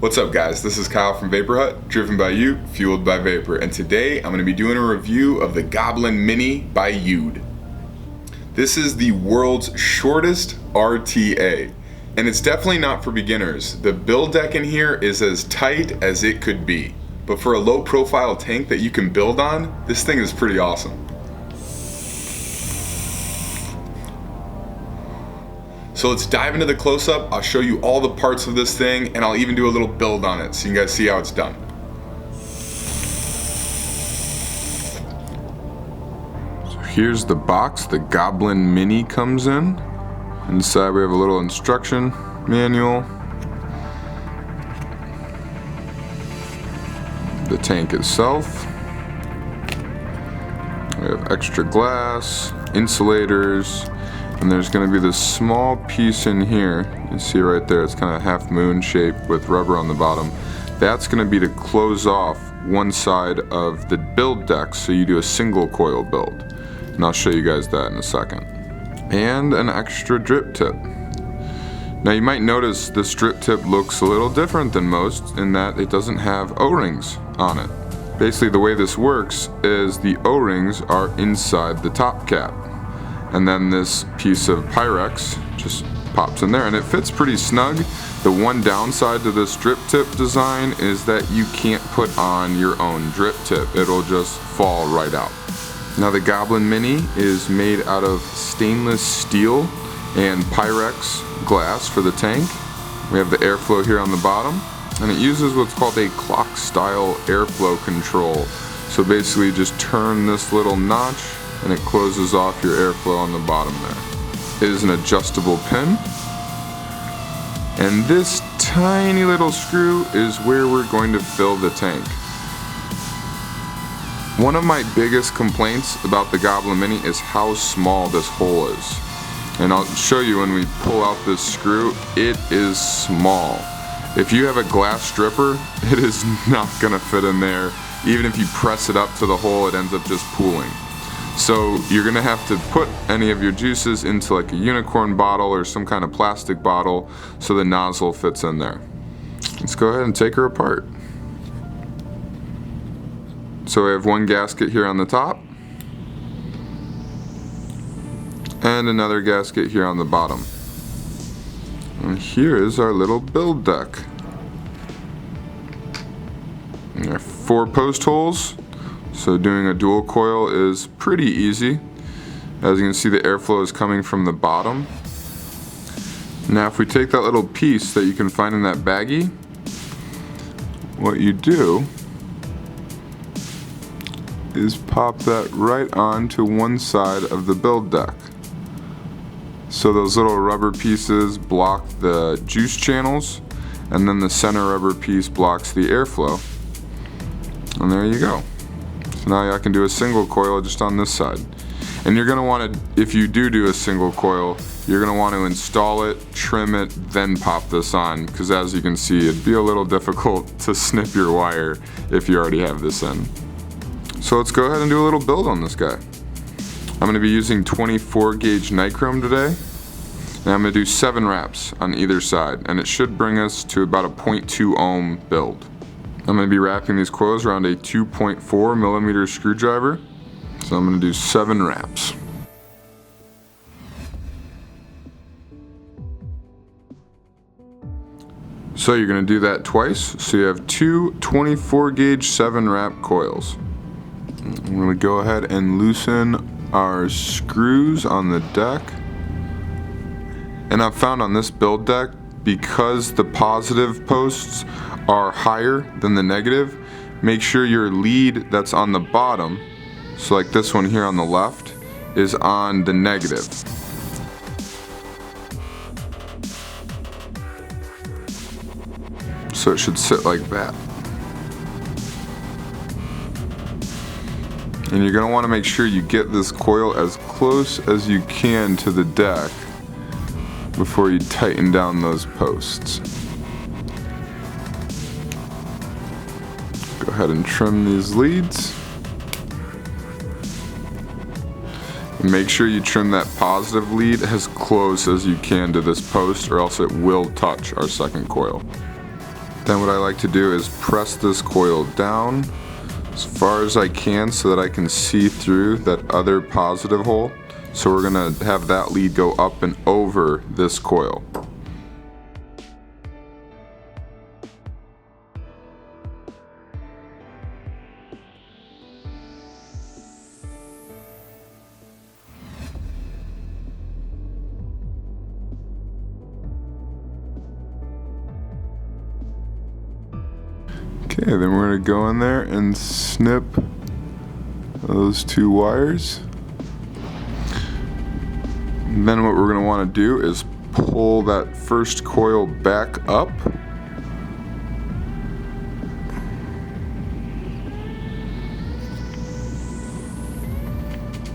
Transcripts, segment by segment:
What's up guys, this is Kyle from Vapor Hut, driven by you, fueled by vapor, and today I'm going to be doing a review of the Goblin Mini by Youde. This is the world's shortest RTA, and it's definitely not for beginners. The build deck in here is as tight as it could be, but for a low profile tank that you can build on, this thing is pretty awesome. So let's dive into the close-up. I'll show you all the parts of this thing, and I'll even do a little build on it so you guys see how it's done. So here's the box the Goblin Mini comes in. Inside we have a little instruction manual. The tank itself. We have extra glass, insulators, and there's going to be this small piece in here. You see right there, it's kind of half moon shaped with rubber on the bottom. That's going to be to close off one side of the build deck so you do a single coil build. And I'll show you guys that in a second. And an extra drip tip. Now you might notice this drip tip looks a little different than most in that it doesn't have O-rings on it. Basically the way this works is the O-rings are inside the top cap. And then this piece of Pyrex just pops in there and it fits pretty snug. The one downside to this drip tip design is that you can't put on your own drip tip. It'll just fall right out. Now the Goblin Mini is made out of stainless steel and Pyrex glass for the tank. We have the airflow here on the bottom, and it uses what's called a clock style airflow control. So basically you just turn this little notch and it closes off your airflow on the bottom there. It is an adjustable pin, and this tiny little screw is where we're going to fill the tank. One of my biggest complaints about the Goblin Mini is how small this hole is. And I'll show you when we pull out this screw, it is small. If you have a glass stripper, it is not gonna fit in there. Even if you press it up to the hole, it ends up just pooling. So you're gonna have to put any of your juices into like a unicorn bottle or some kind of plastic bottle so the nozzle fits in there. Let's go ahead and take her apart. So we have one gasket here on the top and another gasket here on the bottom. And here is our little build deck. And there are 4 post holes. So doing a dual coil is pretty easy. As you can see, the airflow is coming from the bottom. Now if we take that little piece that you can find in that baggie, what you do is pop that right onto one side of the build deck. So those little rubber pieces block the juice channels, and then the center rubber piece blocks the airflow. And there you go. So now I can do a single coil just on this side. And you're gonna wanna, if you do a single coil, you're gonna wanna install it, trim it, then pop this on, because as you can see, it'd be a little difficult to snip your wire if you already have this in. So let's go ahead and do a little build on this guy. I'm gonna be using 24 gauge nichrome today, and I'm gonna do 7 wraps on either side, and it should bring us to about a 0.2 ohm build. I'm going to be wrapping these coils around a 2.4 millimeter screwdriver, so I'm going to do 7 wraps. So you're going to do that twice, so you have 2 24 gauge 7 wrap coils. I'm going to go ahead and loosen our screws on the deck. And I've found on this build deck, because the positive posts are higher than the negative, make sure your lead that's on the bottom, so like this one here on the left, is on the negative. So it should sit like that. And you're going to want to make sure you get this coil as close as you can to the deck before you tighten down those posts. Go ahead and trim these leads. And make sure you trim that positive lead as close as you can to this post, or else it will touch our second coil. Then what I like to do is press this coil down as far as I can so that I can see through that other positive hole. So we're gonna have that lead go up and over this coil. Okay, then we're going to go in there and snip those two wires. And then what we're going to want to do is pull that first coil back up.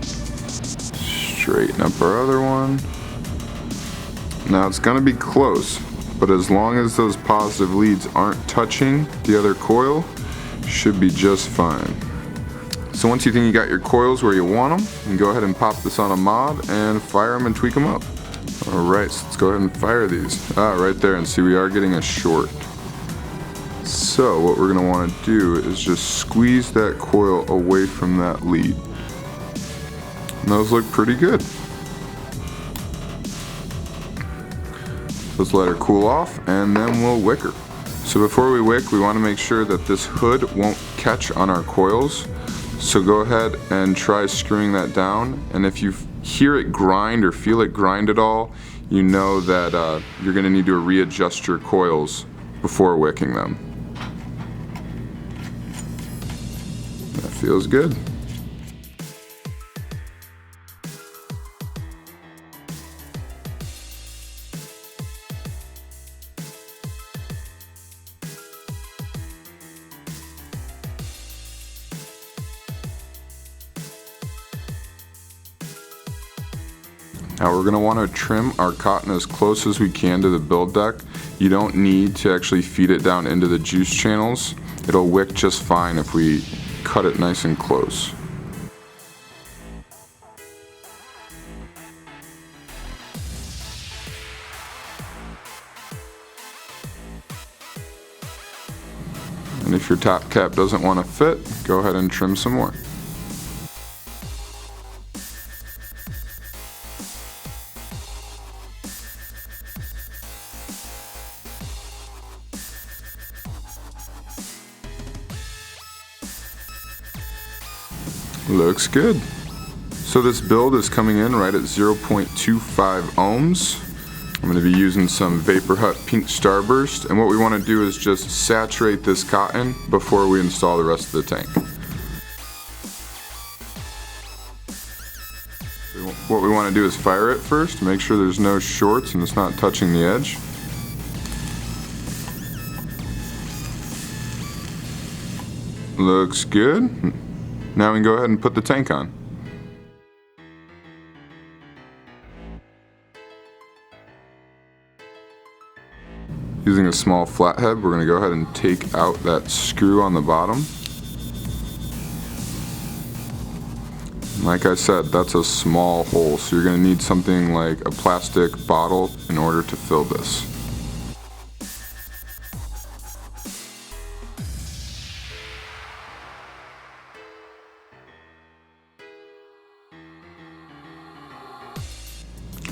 Straighten up our other one. Now it's going to be close, but as long as those positive leads aren't touching the other coil, should be just fine. So once you think you got your coils where you want them, you can go ahead and pop this on a mod and fire them and tweak them up. Alright, so let's go ahead and fire these. Right there, and see we are getting a short. So what we're going to want to do is just squeeze that coil away from that lead. And those look pretty good. Let's let her cool off and then we'll wick her. So before we wick, we want to make sure that this hood won't catch on our coils. So go ahead and try screwing that down, and if you hear it grind or feel it grind at all, you know that you're going to need to readjust your coils before wicking them. That feels good. Now we're going to want to trim our cotton as close as we can to the build deck. You don't need to actually feed it down into the juice channels. It'll wick just fine if we cut it nice and close. And if your top cap doesn't want to fit, go ahead and trim some more. Looks good. So this build is coming in right at 0.25 ohms. I'm going to be using some Vapor Hut Pink Starburst, and what we want to do is just saturate this cotton before we install the rest of the tank. What we want to do is fire it first, make sure there's no shorts and it's not touching the edge. Looks good. Now we can go ahead and put the tank on. Using a small flathead, we're going to go ahead and take out that screw on the bottom. Like I said, that's a small hole, so you're going to need something like a plastic bottle in order to fill this.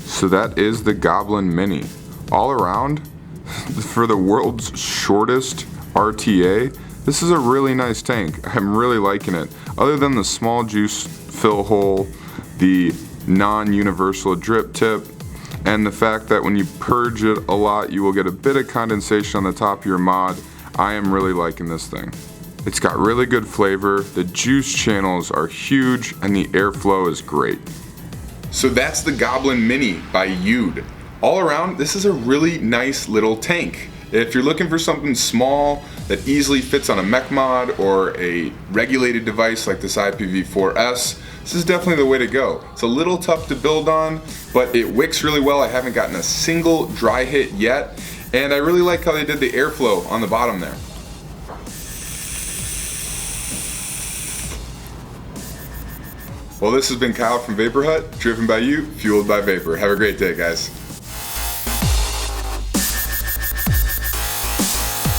So that is the Goblin Mini. All around, for the world's shortest RTA, this is a really nice tank. I'm really liking it. Other than the small juice fill hole, the non-universal drip tip, and the fact that when you purge it a lot, you will get a bit of condensation on the top of your mod, I am really liking this thing. It's got really good flavor, the juice channels are huge, and the airflow is great. So that's the Goblin Mini by Youde. All around, this is a really nice little tank. If you're looking for something small that easily fits on a mech mod or a regulated device like this IPv4S, this is definitely the way to go. It's a little tough to build on, but it wicks really well. I haven't gotten a single dry hit yet, and I really like how they did the airflow on the bottom there. Well, this has been Kyle from Vapor Hut, driven by you, fueled by Vapor. Have a great day, guys.